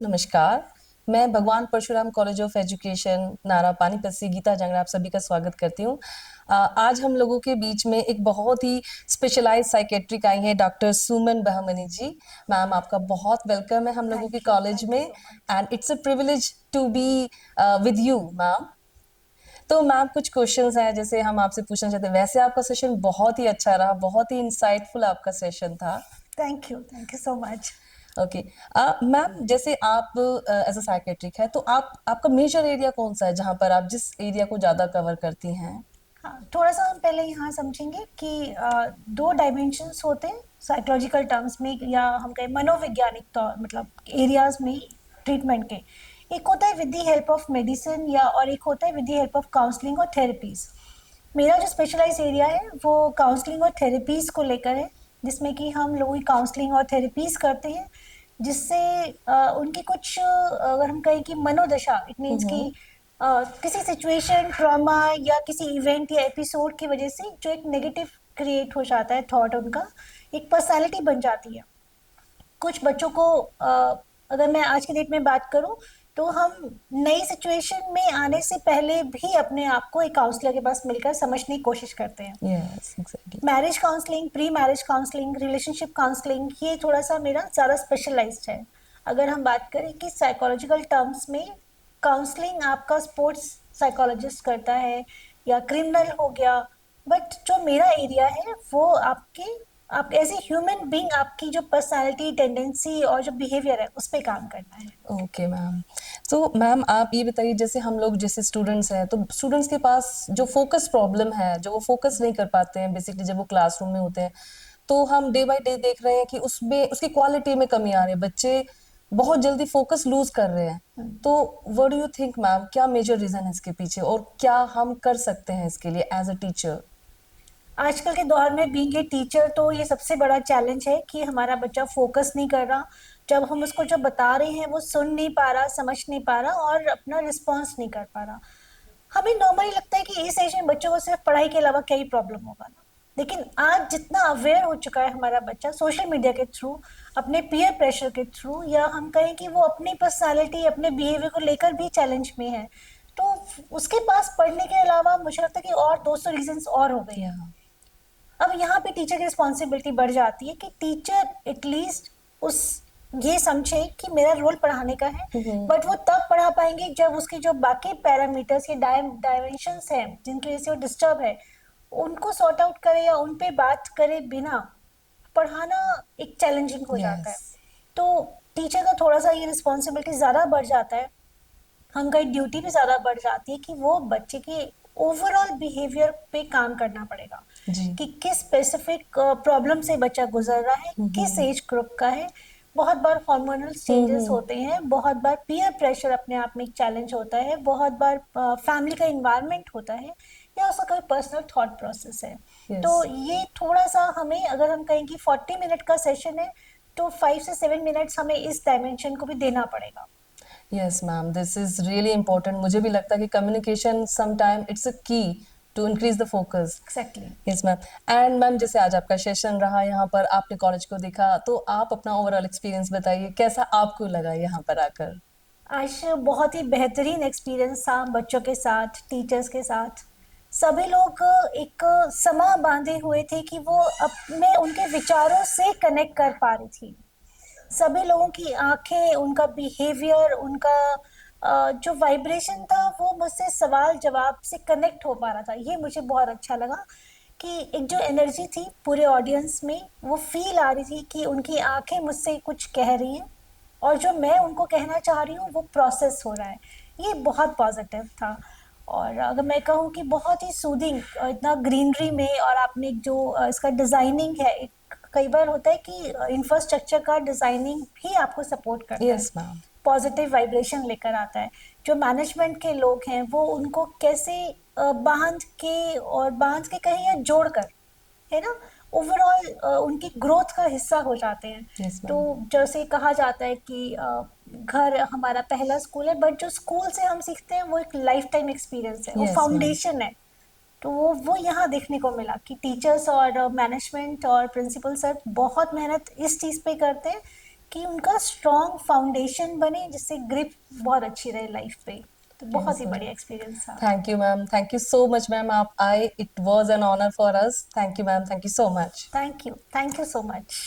नमस्कार। मैं भगवान परशुराम कॉलेज ऑफ एजुकेशन नारा पानीपत से गीता जंगड़ा आप सभी का स्वागत करती हूँ। आज हम लोगों के बीच में एक बहुत ही स्पेशलाइज्ड साइकेट्रिक आई हैं डॉक्टर सुमन बहमनी जी। मैम आपका बहुत वेलकम है हम लोगों के कॉलेज में and it's a privilege to be with you ma'am. तो मैम कुछ क्वेश्चंस हैं जैसे हम आपसे पूछना चाहते हैं। वैसे आपका सेशन बहुत ही अच्छा रहा, बहुत ही इंसाइटफुल आपका सेशन था। Thank you so much. Okay ma'am, जैसे आप एज अ साइकेट्रिक है तो आपका मेजर एरिया कौन सा है जहां पर आप जिस एरिया को ज्यादा कवर करती हैं? हाँ, थोड़ा सा हम पहले यहाँ समझेंगे कि दो डायमेंशंस होते हैं साइकोलॉजिकल टर्म्स में, या हम कहें मनोवैज्ञानिक मतलब एरियाज में ट्रीटमेंट के। एक होता है with the help of medicine, या और एक होता है with the help of counselling और थेरेपीज। मेरा जो स्पेशलाइज एरिया है वो काउंसलिंग और थेरेपीज को लेकर है, जिसमें कि हम लोगों की काउंसलिंग और थेरेपीज करते हैं, जिससे उनकी कुछ अगर हम कहें कि मनोदशा, इट मीन्स कि हम्म। किसी सिचुएशन, ट्रॉमा या किसी इवेंट या एपिसोड की वजह से जो एक नेगेटिव क्रिएट हो जाता है थॉट, उनका एक पर्सनालिटी बन जाती है। कुछ बच्चों को अगर मैं आज की डेट में बात करूं, तो हम नई सिचुएशन में आने से पहले भी अपने आप को एक काउंसलर के पास मिलकर समझने की कोशिश करते हैं। Yes exactly. Marriage counselling, pre marriage counselling, relationship counselling, ये थोड़ा सा मेरा ज़्यादा स्पेशलाइज्ड है। अगर हम बात करें कि साइकोलॉजिकल टर्म्स में काउंसलिंग आपका स्पोर्ट्स साइकोलॉजिस्ट करता है या क्रिमिनल हो गया, बट जो मेरा एरिया है वो आप एज ए ह्यूमन बीइंग आपकी जो पर्सनालिटी, टेंडेंसी और जो बिहेवियर है उस पर काम करना है। Okay ma'am. तो मैम आप ये बताइए, जैसे हम लोग जैसे स्टूडेंट्स हैं तो स्टूडेंट्स के पास जो फोकस प्रॉब्लम है, जो वो फोकस नहीं कर पाते हैं बेसिकली जब वो क्लासरूम में होते हैं, तो हम डे बाय डे देख रहे हैं कि उसमें उसकी क्वालिटी में कमी आ रही है। बच्चे बहुत जल्दी फोकस लूज कर रहे हैं। तो what do you think ma'am, क्या मेजर रीजन है इसके पीछे और क्या हम कर सकते हैं इसके लिए एज अ टीचर? आजकल के दौर में बीइंग ए टीचर तो ये सबसे बड़ा चैलेंज है कि हमारा बच्चा फोकस नहीं कर रहा। जब हम उसको जो बता रहे हैं वो सुन नहीं पा रहा, समझ नहीं पा रहा और अपना रिस्पॉन्स नहीं कर पा रहा। हमें नॉर्मली लगता है कि इस एज में बच्चों को सिर्फ पढ़ाई के अलावा क्या ही प्रॉब्लम होगा ना। लेकिन आज जितना अवेयर हो चुका है हमारा बच्चा सोशल मीडिया के थ्रू, अपने पीयर प्रेशर के थ्रू, या हम कहें कि वो अपनी पर्सनालिटी, अपने बिहेवियर को लेकर भी चैलेंज में है, तो उसके पास पढ़ने के अलावा मुझे लगता है कि और 200 रीजंस और हो गए या हैं। अब यहाँ पे टीचर की रिस्पॉन्सिबिलिटी बढ़ जाती है कि टीचर एटलीस्ट उस ये समझे कि मेरा रोल पढ़ाने का है, बट वो तब पढ़ा पाएंगे जब उसके जो बाकी पैरामीटर्स या डायमेंशंस हैं जिनकी वजह से वो डिस्टर्ब है, उनको सॉर्ट आउट करे या उन पे बात करे बिना पढ़ाना एक चैलेंजिंग हो जाता यस। है। तो टीचर का थोड़ा सा ये रिस्पॉन्सिबिलिटी ज़्यादा बढ़ जाता है, उनका ड्यूटी भी ज़्यादा बढ़ जाती है कि वो बच्चे के ओवरऑल बिहेवियर पे काम करना पड़ेगा जी। कि किस स्पेसिफिक प्रॉब्लम से बच्चा गुजर रहा है, किस एज ग्रुप का है। बहुत बार हार्मोनल चेंजेस होते हैं, बहुत बार पीयर प्रेशर अपने आप में एक चैलेंज होता है, बहुत बार फैमिली का इन्वायरमेंट होता है, या उसका कोई पर्सनल थॉट प्रोसेस है। यस। तो ये थोड़ा सा हमें, अगर हम कहें कि 40 मिनट का सेशन है, तो 5 से 7 मिनट्स हमें इस डायमेंशन को भी देना पड़ेगा। Yes ma'am, this is really important. मुझे भी लगता है कि communication some time it's a key to increase the focus. Exactly. Yes ma'am. And ma'am, जैसे आज आपका सेशन रहा यहाँ पर, आपने कॉलेज को देखा, तो आप अपना ओवरऑल एक्सपीरियंस बताइए, कैसा आपको लगा यहाँ पर आकर? आज बहुत ही बेहतरीन एक्सपीरियंस था बच्चों के साथ, टीचर्स के साथ। सभी लोग एक समा बांधे हुए थे कि वो अपने उनके विचारों से कनेक्ट कर पा रही थी। सभी लोगों की आंखें, उनका बिहेवियर, उनका जो वाइब्रेशन था वो मुझसे सवाल जवाब से कनेक्ट हो पा रहा था। ये मुझे बहुत अच्छा लगा कि एक जो एनर्जी थी पूरे ऑडियंस में, वो फील आ रही थी कि उनकी आंखें मुझसे कुछ कह रही हैं और जो मैं उनको कहना चाह रही हूँ वो प्रोसेस हो रहा है। ये बहुत पॉजिटिव था। और अगर मैं कहूँ कि बहुत ही सूदिंग, इतना ग्रीनरी में, और आपने एक जो इसका डिजाइनिंग है, एक कई बार होता है कि इंफ्रास्ट्रक्चर का डिजाइनिंग भी आपको सपोर्ट करता है, यस मैम। पॉजिटिव वाइब्रेशन लेकर आता है। जो मैनेजमेंट के लोग हैं वो उनको कैसे बांध के कहीं या जोड़ कर, है ना, ओवरऑल उनकी ग्रोथ का हिस्सा हो जाते हैं। यस तो मैम। जैसे कहा जाता है कि घर हमारा पहला स्कूल है, बट जो स्कूल से हम सीखते हैं वो एक लाइफ टाइम एक्सपीरियंस है, वो यस मैम। फाउंडेशन है। तो वो यहाँ देखने को मिला कि टीचर्स और मैनेजमेंट और प्रिंसिपल सर बहुत मेहनत इस चीज़ पे करते हैं कि उनका स्ट्रॉन्ग फाउंडेशन बने जिससे ग्रिप बहुत अच्छी रहे लाइफ पे। तो बहुत ही Yes, बढ़िया एक्सपीरियंस था। thank you, ma'am. Thank you so much, ma'am. It was an honor for us. Thank you, ma'am. Thank you so much. Thank you so much.